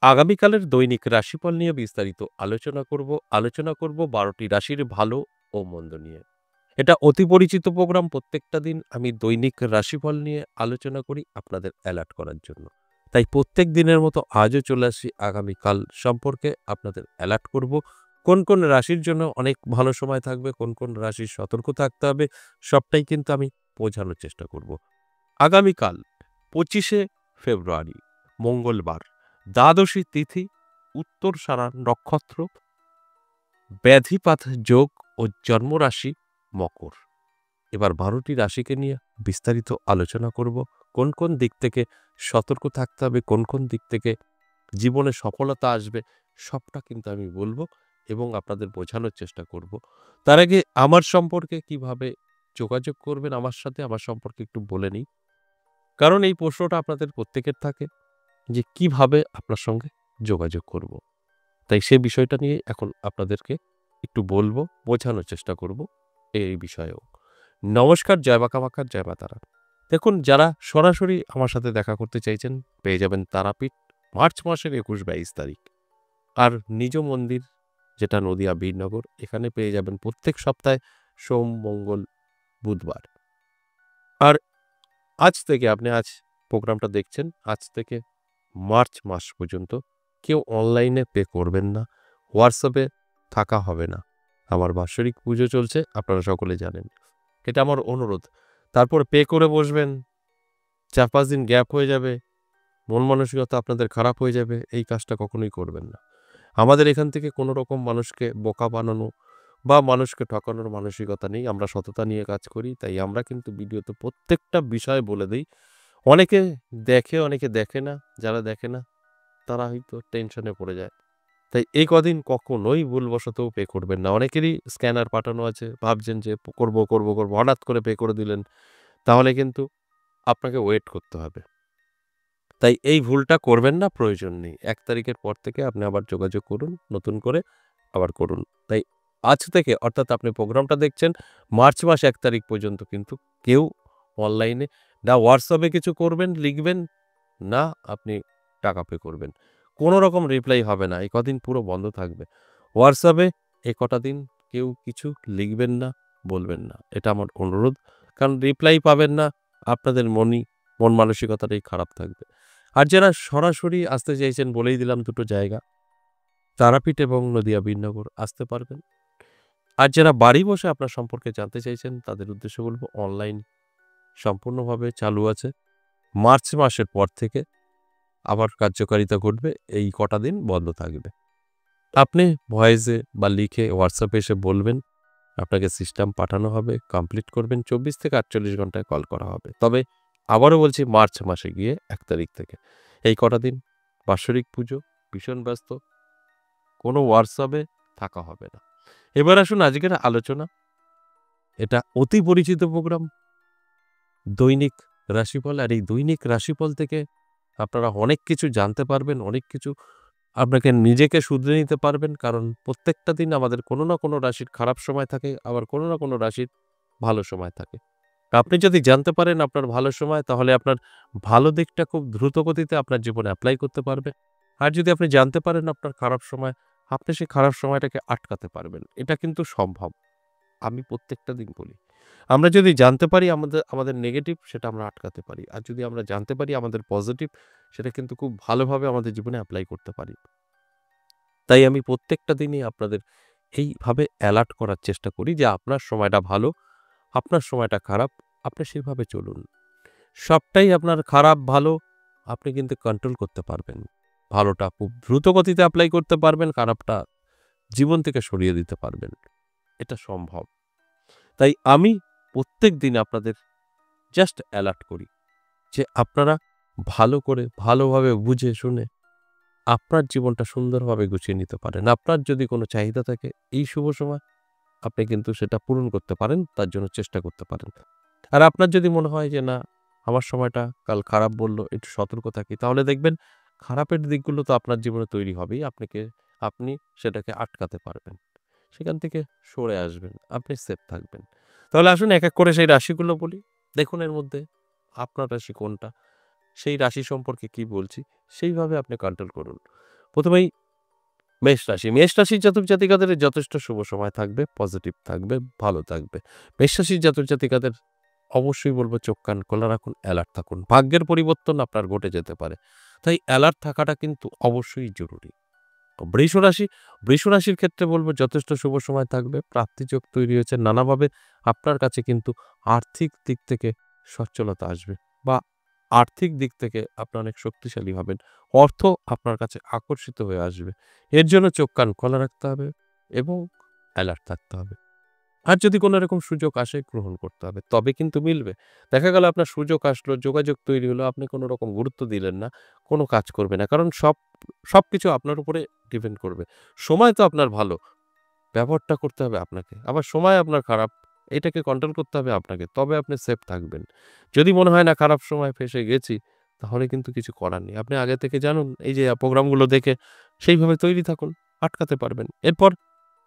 আগামীকালের দৈনিক রাশিফল নিয়ে বিস্তারিত আলোচনা করব ১২টি রাশির ভালো ও মন্দ নিয়ে। এটা অতি পরিচিত প্রোগ্রাম। প্রত্যেকটা দিন আমি দৈনিক রাশিফল নিয়ে আলোচনা করি আপনাদের অ্যালার্ট করার জন্য। তাই প্রত্যেক দিনের মতো আজও চলে আসছি আগামীকাল সম্পর্কে আপনাদের অ্যালার্ট করব। কোন, কোন রাশির জন্য অনেক ভালো সময় থাকবে, কোন, কোন রাশির সতর্ক থাকতে হবে, সবটাই কিন্তু আমি বোঝানোর চেষ্টা করব। আগামীকাল ২৫শে ফেব্রুয়ারি মঙ্গলবার, দ্বাদশী তিথি, উত্তরসারা নক্ষত্র, ব্যাধিপাত যোগ ও জন্মরাশি মকর। এবার ১২টি রাশিকে নিয়ে বিস্তারিত আলোচনা করব। কোন, কোন দিক থেকে সতর্ক থাকতে হবে, কোন, কোন দিক থেকে জীবনে সফলতা আসবে, সবটা কিন্তু আমি বলব এবং আপনাদের বোঝানোর চেষ্টা করব। তার আগে আমার সম্পর্কে কিভাবে যোগাযোগ করবেন আমার সাথে, আমার সম্পর্কে একটু বলে নিই। কারণ এই প্রশ্নটা আপনাদের প্রত্যেকের থাকে যে কিভাবে আপনার সঙ্গে যোগাযোগ করব। তাই সে বিষয়টা নিয়ে এখন আপনাদেরকে একটু বলবো, বোঝানোর চেষ্টা করব এই বিষয়েও। নমস্কার, জয় মা কামাখ্যা, জয় মা তারা। দেখুন, যারা সরাসরি আমার সাথে দেখা করতে চাইছেন পেয়ে যাবেন তারাপীঠ, মার্চ মাসের ২১-২২ তারিখ। আর নিজ মন্দির যেটা নদিয়া বীরনগর, এখানে পেয়ে যাবেন প্রত্যেক সপ্তাহে সোম, মঙ্গল, বুধবার। আর আজ থেকে আজ প্রোগ্রামটা দেখছেন, আজ থেকে মার্চ মাস পর্যন্ত কেউ অনলাইনে পে করবেন না, হোয়াটসঅ্যাপে থাকা হবে না। আমার বাৎসরিক পুজো চলছে, আপনারা সকলে জানেন। এটা আমার অনুরোধ। তারপর পে করে বসবেন, ৪-৫ দিন গ্যাপ হয়ে যাবে, মন মানসিকতা আপনাদের খারাপ হয়ে যাবে, এই কাজটা কখনোই করবেন না। আমাদের এখান থেকে কোনো রকম মানুষকে বোকা বানানো বা মানুষকে ঠকানোর মানসিকতা নেই। আমরা সততা নিয়ে কাজ করি। তাই আমরা কিন্তু ভিডিওতে প্রত্যেকটা বিষয় বলে দেই। অনেকে দেখে, অনেকে দেখে না। যারা দেখে না তারা হয়তো টেনশনে পড়ে যায়। তাই এই কদিন কখনোই ভুলবশত পে করবেন না। অনেকেরই স্ক্যানার পাঠানো আছে। ভাবছেন যে করব। হঠাৎ করে পে করে দিলেন। তাহলে কিন্তু আপনাকে ওয়েট করতে হবে। তাই এই ভুলটা করবেন না, প্রয়োজন নেই। ১ তারিখের পর থেকে আপনি আবার যোগাযোগ করুন, নতুন করে আবার করুন। তাই আজ থেকে, অর্থাৎ আপনি প্রোগ্রামটা দেখছেন মার্চ মাস ১ তারিখ পর্যন্ত কিন্তু কেউ অনলাইনে না হোয়াটসঅ্যাপে কিছু করবেন, লিখবেন, না আপনি টাকা পে করবেন। কোনো রকম রিপ্লাই হবে না। এই কদিন পুরো বন্ধ থাকবে। হোয়াটসঅ্যাপে এ কটা দিন কেউ কিছু লিখবেন না, বলবেন না। এটা আমার অনুরোধ। কারণ রিপ্লাই পাবেন না, আপনাদের মন মানসিকতাটাই খারাপ থাকবে। আর যারা সরাসরি আসতে চাইছেন বলেই দিলাম ২ টো জায়গা, তারাপীঠ এবং নদিয়া বীরনগর আসতে পারবেন। আর যারা বাড়ি বসে আপনার সম্পর্কে জানতে চাইছেন তাদের উদ্দেশ্যে বলব অনলাইন সম্পূর্ণভাবে চালু আছে। মার্চ মাসের পর থেকে আবার কার্যকারিতা ঘটবে। এই কটা দিন বন্ধ থাকবে। আপনি ভয়েসে বা লিখে হোয়াটসঅ্যাপে এসে বলবেন, আপনাকে সিস্টেম পাঠানো হবে, কমপ্লিট করবেন। ২৪ থেকে ৪৮ ঘন্টায় কল করা হবে। তবে আবারও বলছি, মার্চ মাসে গিয়ে ১ তারিখ থেকে। এই কটা দিন বাৎসরিক পুজো, ভীষণ ব্যস্ত, কোনো হোয়াটসঅ্যাপে থাকা হবে না। এবার আসুন আজকের আলোচনা। এটা অতি পরিচিত প্রোগ্রাম দৈনিক রাশিফল। আর এই দৈনিক রাশিফল থেকে আপনারা অনেক কিছু জানতে পারবেন, অনেক কিছু আপনাকে নিজেকে শুধরে নিতে পারবেন। কারণ প্রত্যেকটা দিন আমাদের কোনো না কোনো রাশির খারাপ সময় থাকে, আবার কোনো না কোনো রাশির ভালো সময় থাকে। আপনি যদি জানতে পারেন আপনার ভালো সময়, তাহলে আপনার ভালো দিকটা খুব দ্রুত গতিতে আপনার জীবনে এপ্লাই করতে পারবে। আর যদি আপনি জানতে পারেন আপনার খারাপ সময়, আপনি সেই খারাপ সময়টাকে আটকাতে পারবেন। এটা কিন্তু সম্ভব। আমি প্রত্যেকটা দিন বলি। আমরা যদি জানতে পারি আমাদের নেগেটিভ, সেটা আমরা আটকাতে পারি। আর যদি আমরা জানতে পারি আমাদের পজিটিভ, সেটা কিন্তু খুব ভালোভাবে আমাদের জীবনে এপ্লাই করতে পারি। তাই আমি প্রত্যেকটা দিনই আপনাদের এইভাবে অ্যালার্ট করার চেষ্টা করি যে আপনার সময়টা ভালো, আপনার সময়টা খারাপ, আপনি সেভাবে চলুন। সবটাই আপনার খারাপ, ভালো আপনি কিন্তু কন্ট্রোল করতে পারবেন। ভালোটা খুব দ্রুত গতিতে এপ্লাই করতে পারবেন, খারাপটা জীবন থেকে সরিয়ে দিতে পারবেন। এটা সম্ভব। তাই আমি প্রত্যেক দিন আপনাদের জাস্ট অ্যালার্ট করি যে আপনারা ভালো করে, ভালোভাবে বুঝে শুনে আপনার জীবনটা সুন্দরভাবে গুছিয়ে নিতে পারেন। আপনার যদি কোনো চাহিদা থাকে এই শুভ সময়, আপনি কিন্তু সেটা পূরণ করতে পারেন, তার জন্য চেষ্টা করতে পারেন। আর আপনার যদি মনে হয় যে না, আমার সময়টা কাল খারাপ বলল, একটু সতর্ক থাকি, তাহলে দেখবেন খারাপের দিকগুলো তো আপনার জীবনে তৈরি হবেই। আপনি সেটাকে আটকাতে পারবেন। সেখান থেকে সরে আসবেন। আপনি সেফ থাকবেন। তাহলে আসুন এক, এক করে সেই রাশিগুলো বলি। দেখুন এর মধ্যে আপনার রাশি কোনটা, সেই রাশি সম্পর্কে কি বলছি সেইভাবে আপনি কন্ট্রোল করুন। প্রথমেই মেষ রাশি। মেষ রাশির জাতক জাতিকাদের যথেষ্ট শুভ সময় থাকবে, পজিটিভ থাকবে, ভালো থাকবে। মেষ রাশির জাতক জাতিকাদের অবশ্যই বলব চোখ কান খোলা রাখুন, অ্যালার্ট থাকুন। ভাগ্যের পরিবর্তন আপনার ঘটে যেতে পারে। তাই অ্যালার্ট থাকাটা কিন্তু অবশ্যই জরুরি। বৃষ রাশি, বৃষ রাশির ক্ষেত্রে বলব যথেষ্ট শুভ সময় থাকবে। প্রাপ্তিযোগ তৈরি হয়েছে নানাভাবে আপনার কাছে কিন্তু আর্থিক দিক থেকে সচ্ছলতা আসবে বা আর্থিক দিক থেকে আপনি অনেক শক্তিশালী হবেন। অর্থ আপনার কাছে আকর্ষিত হয়ে আসবে। এর জন্য চোখ কান খোলা রাখতে হবে এবং অ্যালার্ট থাকতে হবে। আর যদি কোনো রকম সুযোগ আসে গ্রহণ করতে হবে। তবে কিন্তু মিলবে। দেখা গেল আপনার সুযোগ আসলো, যোগাযোগ তৈরি হলো, আপনি কোনো রকম গুরুত্ব দিলেন না, কোনো কাজ করবে না। কারণ সবকিছু আপনার উপরে ডিপেন্ড করবে। সময় তো আপনার ভালো, ব্যবহারটা করতে হবে আপনাকে। আবার সময় আপনার খারাপ, এটাকে কন্ট্রোল করতে হবে আপনাকে। তবে আপনি সেফ থাকবেন। যদি মনে হয় না খারাপ সময় ফেঁসে গেছি, তাহলে কিন্তু কিছু করার নেই। আপনি আগে থেকে জানুন, এই যে প্রোগ্রামগুলো দেখে সেইভাবে তৈরি থাকুন, আটকাতে পারবেন। এরপর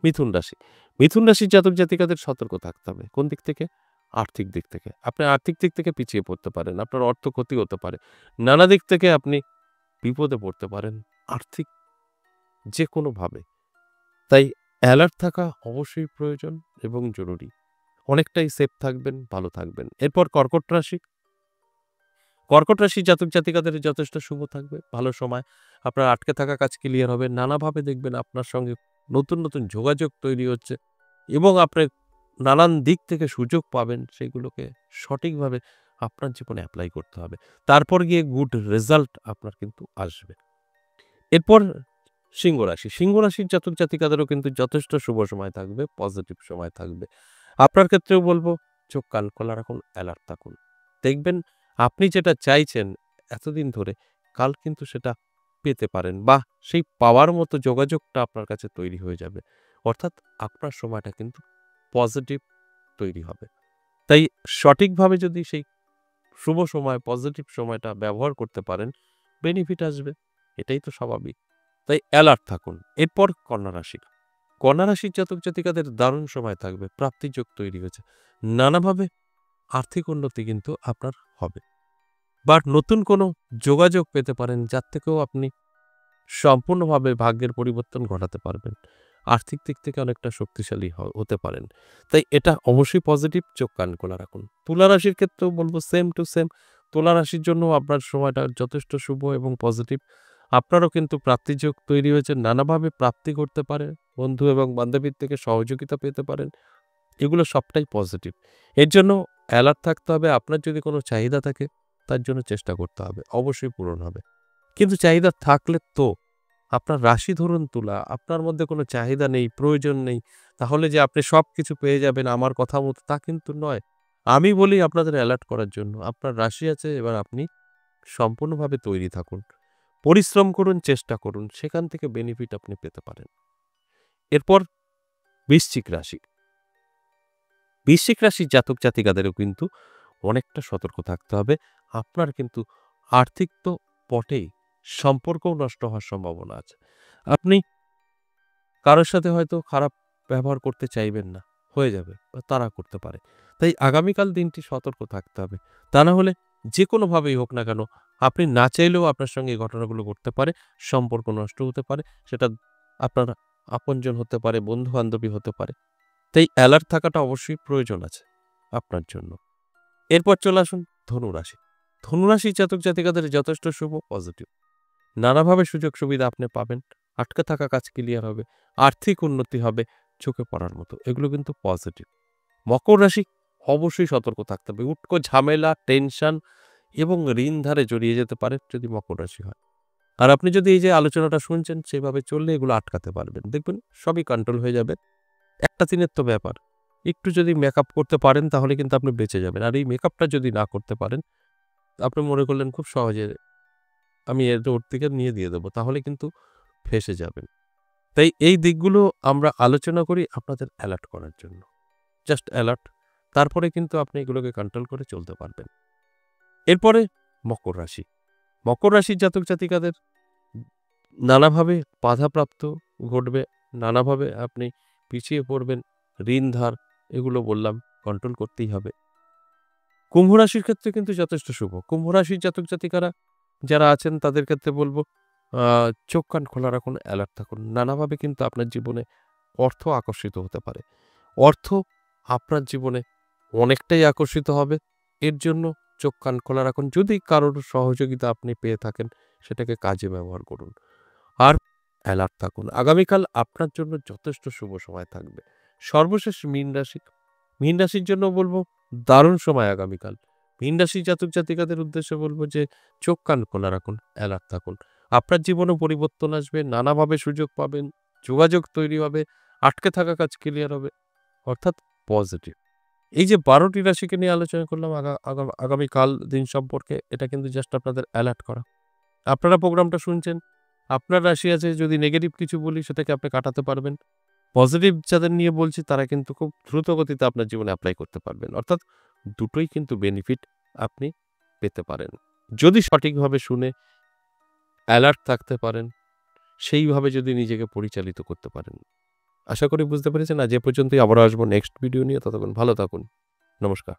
মিথুন রাশি। মিথুন রাশির জাতক জাতিকাদের সতর্ক থাকতে হবে। কোন দিক থেকে? আর্থিক দিক থেকে। আপনি আর্থিক দিক থেকে পিছিয়ে পড়তে পারেন। আপনার অর্থ ক্ষতি হতে পারে। নানা দিক থেকে আপনি বিপদে পড়তে পারেন আর্থিক যেকোনোভাবে। তাই অ্যালার্ট থাকা অবশ্যই প্রয়োজন এবং জরুরি। অনেকটাই সেফ থাকবেন, ভালো থাকবেন। এরপর কর্কট রাশি। কর্কট রাশির জাতক জাতিকাদের যথেষ্ট শুভ থাকবে। ভালো সময়। আপনার আটকে থাকা কাজ ক্লিয়ার হবে। নানাভাবে দেখবেন আপনার সঙ্গে নতুন, নতুন যোগাযোগ তৈরি হচ্ছে এবং আপনি নানান দিক থেকে সুযোগ পাবেন সেগুলোকে সঠিকভাবে আপনার জীবনে এপ্লাই করতে হবে। তারপর গিয়ে গুড রেজাল্ট আপনার কিন্তু আসবে। এরপর সিংহ রাশি। সিংহ রাশির জাতক জাতিকাদেরও কিন্তু যথেষ্ট শুভ সময় থাকবে, পজিটিভ সময় থাকবে। আপনার ক্ষেত্রেও বলব চোখ কান খোলা রাখুন, অ্যালার্ট থাকুন। দেখবেন আপনি যেটা চাইছেন এতদিন ধরে কাল কিন্তু সেটা পেতে পারেন বা সেই পাওয়ার মতো যোগাযোগটা আপনার কাছে তৈরি হয়ে যাবে। অর্থাৎ আপনার সময়টা কিন্তু পজিটিভ তৈরি হবে। তাই সঠিকভাবে যদি সেই শুভ সময়, পজিটিভ সময়টা ব্যবহার করতে পারেন, বেনিফিট আসবে। এটাই তো স্বাভাবিক। তাই অ্যালার্ট থাকুন। এরপর কন্যা রাশি। কন্যা রাশির জাতক জাতিকাদের দারুণ সময় থাকবে। প্রাপ্তিযোগ তৈরি হয়েছে। নানাভাবে আর্থিক উন্নতি কিন্তু আপনার হবে। বা নতুন কোনো যোগাযোগ পেতে পারেন যার থেকেও আপনি সম্পূর্ণভাবে ভাগ্যের পরিবর্তন ঘটাতে পারবেন। আর্থিক দিক থেকে অনেকটা শক্তিশালী হতে পারেন। তাই এটা অবশ্যই পজিটিভ, চোখ কান খোলা রাখুন। তুলা রাশির ক্ষেত্রেও বলব সেম টু সেম। তুলা রাশির জন্য আপনার সময়টা যথেষ্ট শুভ এবং পজিটিভ। আপনারও কিন্তু প্রাপ্তিযোগ তৈরি হয়েছে। নানাভাবে প্রাপ্তি করতে পারে। বন্ধু এবং বান্ধবীর থেকে সহযোগিতা পেতে পারেন। এগুলো সবটাই পজিটিভ। এর জন্য অ্যালার্ট থাকতে হবে। আপনার যদি কোনো চাহিদা থাকে তার জন্য চেষ্টা করতে হবে। অবশ্যই পূরণ হবে। কিন্তু চাহিদা থাকলে তো আপনার রাশি ধরুন তুলা, আপনার মধ্যে কোনো চাহিদা নেই, প্রয়োজন নেই। তাহলে যে আপনি সবকিছু পেয়ে যাবেন আমার কথা মতো তা কিন্তু নয়। আমি বলি আপনাদের অ্যালার্ট করার জন্য। আপনার রাশি আছে এবার আপনি সম্পূর্ণভাবে তৈরি থাকুন। পরিশ্রম করুন, চেষ্টা করুন। সেখান থেকে বেনিফিট আপনি পেতে পারেন। এরপর বৃশ্চিক রাশি। বৃশ্চিক রাশির জাতক জাতিকাদেরও কিন্তু অনেকটা সতর্ক থাকতে হবে। আপনার কিন্তু আর্থিক তো বটেই, সম্পর্কও নষ্ট হওয়ার সম্ভাবনা আছে। আপনি কারোর সাথে হয়তো খারাপ ব্যবহার করতে চাইবেন না, হয়ে যাবে বা তারা করতে পারে। তাই আগামীকাল দিনটি সতর্ক থাকতে হবে। তা না হলে যেকোনোভাবেই হোক না কেন, আপনি না চাইলেও আপনার সঙ্গে এই ঘটনাগুলো ঘটতে পারে, সম্পর্ক নষ্ট হতে পারে। সেটা আপনার আপনজন হতে পারে, বন্ধু-বান্ধবী হতে পারে। তাই অ্যালার্ট থাকাটা অবশ্যই প্রয়োজন আছে আপনার জন্য। এরপর চলে আসুন ধনুরাশি। ধনুরাশির জাতক জাতিকাদের যথেষ্ট শুভ, পজিটিভ। নানাভাবে সুযোগ সুবিধা আপনি পাবেন। আটকে থাকা কাজ ক্লিয়ার হবে। আর্থিক উন্নতি হবে চোখে পড়ার মতো। এগুলো কিন্তু পজিটিভ। মকর রাশি অবশ্যই সতর্ক থাকতে হবে। উটকো ঝামেলা, টেনশন এবং ঋণ ধারে জড়িয়ে যেতে পারে যদি মকর রাশি হয়। আর আপনি যদি এই যে আলোচনাটা শুনছেন সেভাবে চললে এগুলো আটকাতে পারবেন। দেখবেন সবই কন্ট্রোল হয়ে যাবে। একটা দিনের তো ব্যাপার। একটু যদি মেকআপ করতে পারেন তাহলে কিন্তু আপনি বেঁচে যাবেন। আর এই মেকআপটা যদি না করতে পারেন, আপনি মনে করলেন খুব সহজে আমি এটা ওর থেকে নিয়ে দিয়ে দেব। তাহলে কিন্তু ফেঁসে যাবেন। তাই এই দিকগুলো আমরা আলোচনা করি আপনাদের অ্যালার্ট করার জন্য। Just alert. তারপরে কিন্তু আপনি এগুলোকে কন্ট্রোল করে চলতে পারবেন। এরপরে মকর রাশি। মকর রাশির জাতক জাতিকাদের নানাভাবে বাধাপ্রাপ্ত ঘটবে। নানাভাবে আপনি পিছিয়ে পড়বেন। ঋণ ধার এগুলো বললাম কন্ট্রোল করতেই হবে। কুম্ভ রাশির ক্ষেত্রে কিন্তু যথেষ্ট শুভ। কুম্ভ রাশির জাতক-জাতিকারা যারা আছেন তাদের ক্ষেত্রে বলব আ চোখ কান খোলা রাখুন, অ্যালার্ট থাকুন। নানাভাবে কিন্তু আপনার জীবনে অর্থ আকর্ষিত হতে পারে। অর্থ আপনার জীবনে অনেকটাই আকর্ষিত হবে। এর জন্য চোখ কান খোলা রাখুন। যদি কারোর সহযোগিতা আপনি পেয়ে থাকেন সেটাকে কাজে ব্যবহার করুন। আর অ্যালার্ট থাকুন। আগামীকাল আপনার জন্য যথেষ্ট শুভ সময় থাকবে। সর্বশেষ মীন রাশি। মীন রাশির জন্য বলব দারুণ সময় আগামীকাল। মীন রাশির জাতক-জাতিকাদের উদ্দেশ্যে বলব যে চোখ কান খোলা রাখুন, অ্যালার্ট থাকুন। আপনার জীবনেও পরিবর্তন আসবে, নানাভাবে সুযোগ পাবেন, যোগাযোগ তৈরি হবে, আটকে থাকা কাজ ক্লিয়ার হবে। অর্থাৎ পজিটিভ। এই যে ১২ টি রাশিকে নিয়ে আলোচনা করলাম আগামীকাল দিন সম্পর্কে, এটা কিন্তু জাস্ট আপনাদের অ্যালার্ট করা। আপনারা প্রোগ্রামটা শুনছেন। আপনার রাশি আছে, যদি নেগেটিভ কিছু বলি সেটাকে আপনি কাটাতে পারবেন। পজিটিভ যাদের নিয়ে বলছি তারা কিন্তু খুব দ্রুত গতিতে আপনার জীবনে এপ্লাই করতে পারবেন। অর্থাৎ দুটোই কিন্তু বেনিফিট আপনি পেতে পারেন। যদি সঠিকভাবে শুনে অ্যালার্ট থাকতে পারেন, সেইভাবে যদি নিজেকে পরিচালিত করতে পারেন। আশা করি বুঝতে পেরেছেন। আজ এ পর্যন্তই। আবারও আসবো নেক্সট ভিডিও নিয়ে। ততক্ষণ ভালো থাকুন। নমস্কার।